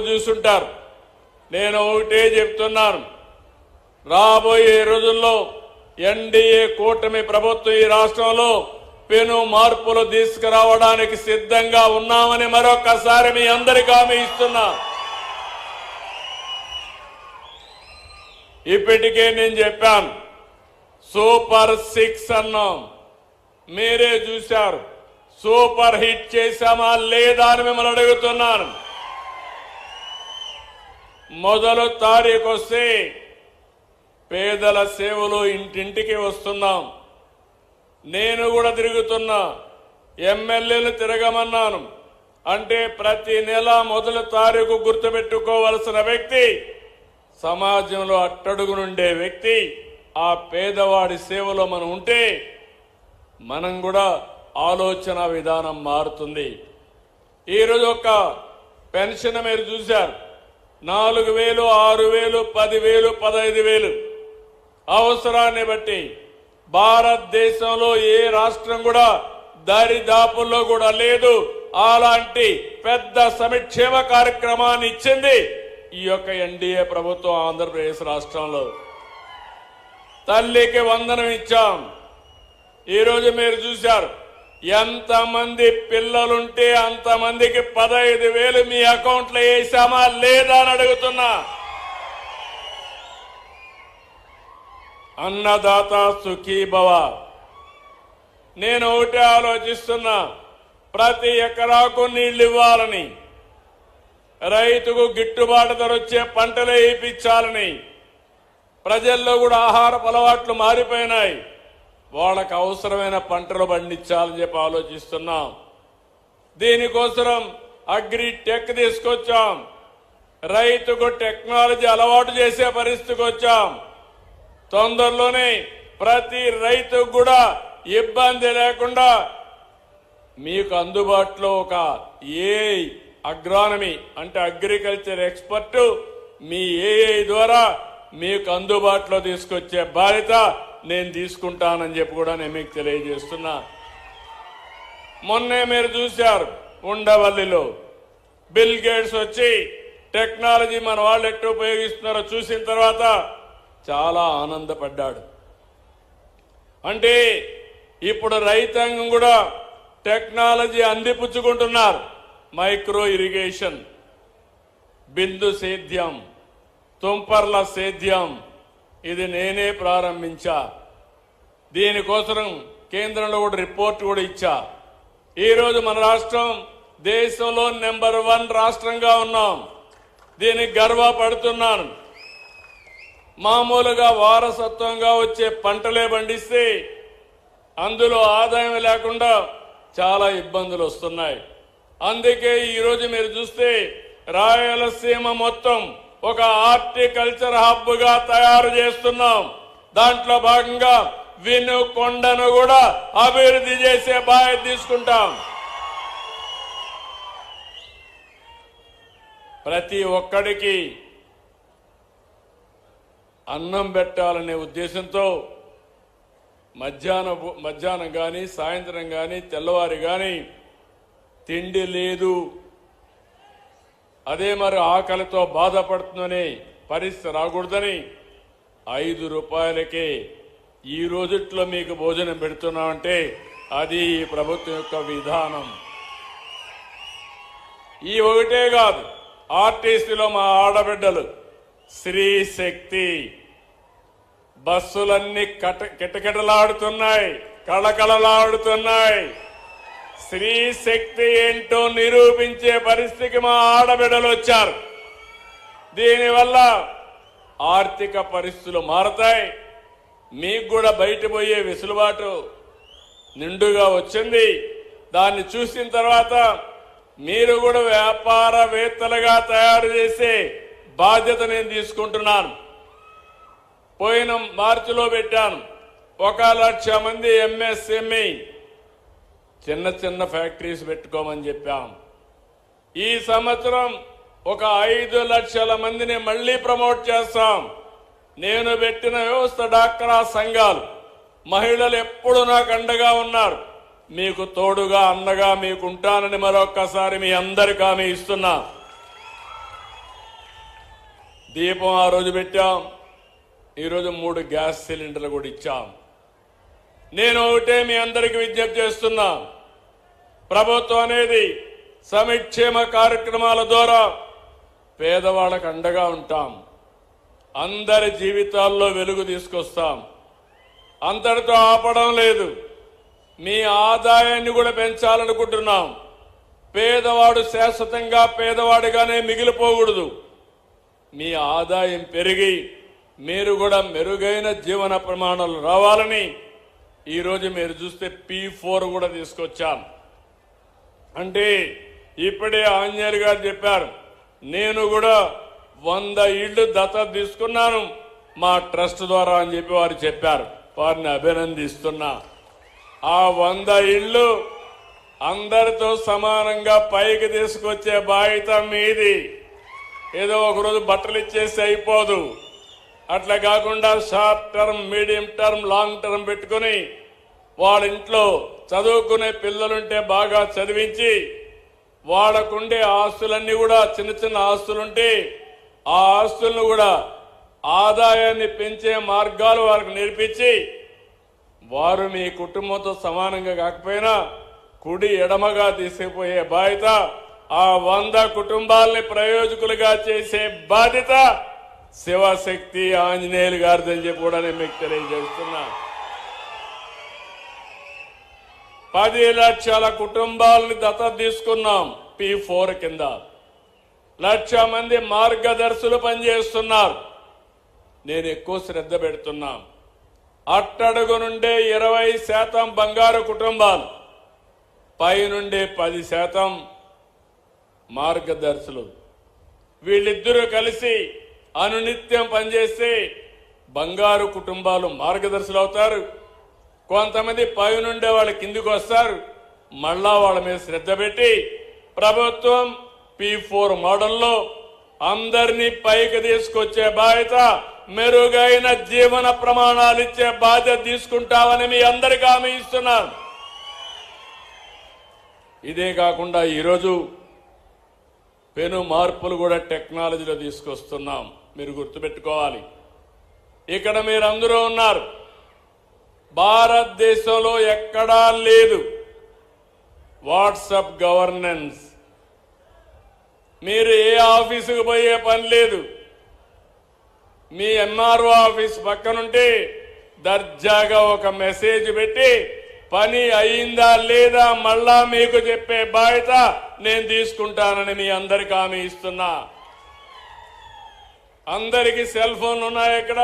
చూసుంటారు. నేను ఒకటే చెప్తున్నాను, రాబోయే రోజుల్లో ఎన్డీఏ కూటమి ప్రభుత్వం ఈ రాష్ట్రంలో పెను మార్పులు తీసుకురావడానికి సిద్ధంగా ఉన్నామని మరొకసారి మీ అందరికీ హామీ ఇస్తున్నా. ఇప్పటికే నేను చెప్పాను, సూపర్ 6 అన్నాం, మీరే చూశారు. సూపర్ హిట్ చేశామా లేదా అని మిమ్మల్ని అడుగుతున్నాను. మొదలు తారీఖు వస్తే పేదల సేవలు ఇంటింటికి వస్తున్నాం. నేను కూడా తిరుగుతున్నా, ఎమ్మెల్యేలు తిరగమన్నాను. అంటే ప్రతి నెల మొదటి తారీఖు గుర్తుపెట్టుకోవలసిన వ్యక్తి, సమాజంలో అట్టడుగునుండే వ్యక్తి, ఆ పేదవాడి సేవలో మనం ఉంటే మనం కూడా ఆలోచన విధానం మారుతుంది. ఈరోజు ఒక పెన్షన్ మీరు చూశారు, 4,000, 6,000, 10,000, 15,000 అవసరాన్ని బట్టి భారతదేశంలో ఏ రాష్ట్రం కూడా దరిదాపుల్లో కూడా లేదు. అలాంటి పెద్ద సంక్షేమ కార్యక్రమాన్ని ఇచ్చింది ఈ యొక్క ఎన్డీఏ ప్రభుత్వం ఆంధ్రప్రదేశ్ రాష్ట్రంలో. తల్లికి వందనం ఇచ్చాం. ఈరోజు మీరు చూశారు, ఎంతమంది పిల్లలుంటే అంతమందికి 15,000 మీ అకౌంట్లో వేసామా లేదా అని అడుగుతున్నా. అన్నదాత సుఖీభవ. నేను ఒకటే ఆలోచిస్తున్నా, ప్రతి ఎకరాకు నీళ్లు ఇవ్వాలని, రైతుకు గిట్టుబాటు ధర వచ్చే పంటలే వేయించాలని. ప్రజల్లో కూడా ఆహారపు అలవాట్లు మారిపోయినాయి, వాళ్ళకు అవసరమైన పంటలు పండించాలని చెప్పి ఆలోచిస్తున్నాం. దీనికోసం అగ్రి టెక్ తీసుకొచ్చాం, రైతుకు టెక్నాలజీ అలవాటు చేసే పరిస్థితికి వచ్చాం. తొందరలోనే ప్రతి రైతుకు కూడా ఇబ్బంది లేకుండా మీకు అందుబాటులో ఒక ఏఐ అగ్రానమీ అంటే అగ్రికల్చర్ ఎక్స్పర్ట్ మీ ఏఐ ద్వారా మీకు అందుబాటులో తీసుకొచ్చే బాధ్యత నేను తీసుకుంటానని చెప్పి కూడా నేను మీకు తెలియజేస్తున్నా. మొన్నే మీరు చూశారు, ఉండవల్లిలో బిల్ గేట్స్ వచ్చి టెక్నాలజీ మన వాళ్ళు ఎట్లా ఉపయోగిస్తున్నారో చూసిన తర్వాత చాలా ఆనందపడ్డాడు. అంటే ఇప్పుడు రైతాంగం కూడా టెక్నాలజీ అందిపుచ్చుకుంటున్నారు. మైక్రో ఇరిగేషన్, బిందు సేద్యం, తుంపర్ల సేద్యం, ఇది నేనే ప్రారంభించా. దీనికోసం కేంద్రంలో కూడా రిపోర్ట్ కూడా ఇచ్చా. ఈరోజు మన రాష్ట్రం దేశంలో నెంబర్ 1 రాష్ట్రంగా ఉన్నాం. దీనికి గర్వపడుతున్నాను. మామూలుగా వారసత్వంగా వచ్చే పంటలే పండిస్తే అందులో ఆదాయం లేకుండా చాలా ఇబ్బందులు వస్తున్నాయి. అందుకే ఈరోజు మీరు చూస్తే రాయలసీమ మొత్తం ఒక హార్టికల్చర్ హబ్ గా తయారు చేస్తున్నాం. దాంట్లో భాగంగా వినుకొండను కూడా అభివృద్ధి చేసే బాధ్యత తీసుకుంటాం. ప్రతి ఒక్కడికి అన్నం పెట్టాలనే ఉద్దేశంతో మధ్యాహ్నం కానీ సాయంత్రం కానీ తెల్లవారి కానీ తిండి లేదు, అదే మరి ఆకలితో బాధపడుతుందనే పరిస్థితి రాకూడదని 5 రూపాయలకే ఈ రోజుట్లో మీకు భోజనం పెడుతున్నామంటే అది ఈ ప్రభుత్వం యొక్క విధానం. ఈ ఒకటే కాదు, ఆర్టీసీలో మా ఆడబిడ్డలు శ్రీ శక్తి బస్సులన్నీ కిటకిటలాడుతున్నాయి, కళకళలాడుతున్నాయి. శ్రీ శక్తి ఏంటో నిరూపించే పరిస్థితికి మా ఆడబిడ్డలు వచ్చారు. దీనివల్ల ఆర్థిక పరిస్థితులు మారతాయి. మీకు కూడా బయట పోయే వెసులుబాటు నిండుగా వచ్చింది. దాన్ని చూసిన తర్వాత మీరు కూడా వ్యాపారవేత్తలుగా తయారు చేసే బాధ్యత నేను తీసుకుంటున్నాను. పోయిన మార్చిలో పెట్టాను 1,00,000 మంది ఎంఎస్ఎంఈ చిన్న చిన్న ఫ్యాక్టరీస్ పెట్టుకోమని చెప్పాం. ఈ సంవత్సరం ఒక 5 లక్షల మందిని మళ్లీ ప్రమోట్ చేస్తాం. నేను పెట్టిన వ్యవస్థ డాక్రా సంఘాలు, మహిళలు ఎప్పుడు నాకు అండగా ఉన్నారు. మీకు తోడుగా అండగా మీకు ఉంటానని మరొక్కసారి మీ అందరికీ హామీ ఇస్తున్నా. దీపం ఆ రోజు పెట్టాం. ఈరోజు 3 గ్యాస్ సిలిండర్లు కూడా ఇచ్చాం. నేను ఒకటే మీ అందరికీ విజ్ఞప్తి చేస్తున్నా, ప్రభుత్వం అనేది సంక్షేమ కార్యక్రమాల ద్వారా పేదవాళ్ళకు అండగా ఉంటాం, అందరి జీవితాల్లో వెలుగు తీసుకొస్తాం. అంతటితో ఆపడం లేదు, మీ ఆదాయాన్ని కూడా పెంచాలనుకుంటున్నాం. పేదవాడు శాశ్వతంగా పేదవాడిగానే మిగిలిపోకూడదు. మీ ఆదాయం పెరిగి మీరు కూడా మెరుగైన జీవన ప్రమాణాలు రావాలని ఈరోజు మీరు చూస్తే P4 కూడా తీసుకొచ్చాం. అంటే ఇప్పుడే ఆంజనేయులు గారు చెప్పారు, నేను కూడా 100 ఇళ్లు దత్తత తీసుకున్నాను మా ట్రస్ట్ ద్వారా అని చెప్పి వారు చెప్పారు. వారిని అభినందిస్తున్నా. ఆ 100 ఇళ్లు అందరితో సమానంగా పైకి తీసుకొచ్చే బాధ్యత మీది. ఏదో ఒకరోజు బట్టలు ఇచ్చేసి అయిపోదు. అట్లా కాకుండా short term, medium term, long term పెట్టుకుని వాళ్ళ ఇంట్లో చదువుకునే పిల్లలుంటే బాగా చదివించి వాళ్ళకుండే ఆస్తులన్నీ కూడా చిన్న చిన్న ఆస్తులుంటే ఆ ఆస్తులను కూడా ఆదాయాన్ని పెంచే మార్గాలు వారికి నేర్పించి వారు మీ కుటుంబంతో సమానంగా కాకపోయినా కుడి ఎడమగా తీసుకుపోయే బాధ్యత, ఆ 100 కుటుంబాలని ప్రయోజకులుగా చేసే బాధ్యత శివశక్తి ఆంజనేయులు గారిదని చెప్పి కూడా నేను మీకు తెలియజేస్తున్నా. 10 లక్షల కుటుంబాలని దత్తత తీసుకున్నాం. P4 కింద 1 లక్ష మంది మార్గదర్శులు పనిచేస్తున్నారు. నేను ఎక్కువ శ్రద్ధ పెడుతున్నా. అట్టడుగు నుండే 20% బంగారు కుటుంబాలు, పైనుండే 10% మార్గదర్శులు. వీళ్ళిద్దరూ కలిసి అనునిత్యం పనిచేస్తే బంగారు కుటుంబాలు మార్గదర్శులు అవుతారు. కొంతమంది పైనుండే వాళ్ళ కిందికి వస్తారు. మళ్ళా వాళ్ళ మీద శ్రద్ధ పెట్టి ప్రభుత్వం P4 మోడల్లో అందరినీ పైకి తీసుకొచ్చే బాధ్యత, మెరుగైన జీవన ప్రమాణాలు ఇచ్చే బాధ్యత తీసుకుంటామని మీ అందరికీ హామీ ఇస్తున్నాను. ఇదే కాకుండా ఈరోజు పెను మార్పులు కూడా టెక్నాలజీలో తీసుకొస్తున్నాం. మీరు గుర్తుపెట్టుకోవాలి, ఇక్కడ మీరందరూ ఉన్నారు. భారతదేశంలో ఎక్కడా లేదు వాట్సాప్ గవర్నెన్స్. మీరు ఏ ఆఫీసుకు పోయే పని లేదు. మీ MRO ఆఫీస్ పక్కనుంటే దర్జాగా ఒక మెసేజ్ పెట్టి పని అయిందా లేదా మళ్ళా మీకు చెప్పే బాధ్యత నేను తీసుకుంటానని మీ అందరికీ హామీ ఇస్తున్నా. అందరికీ సెల్ ఫోన్లు ఉన్నాయి ఇక్కడ.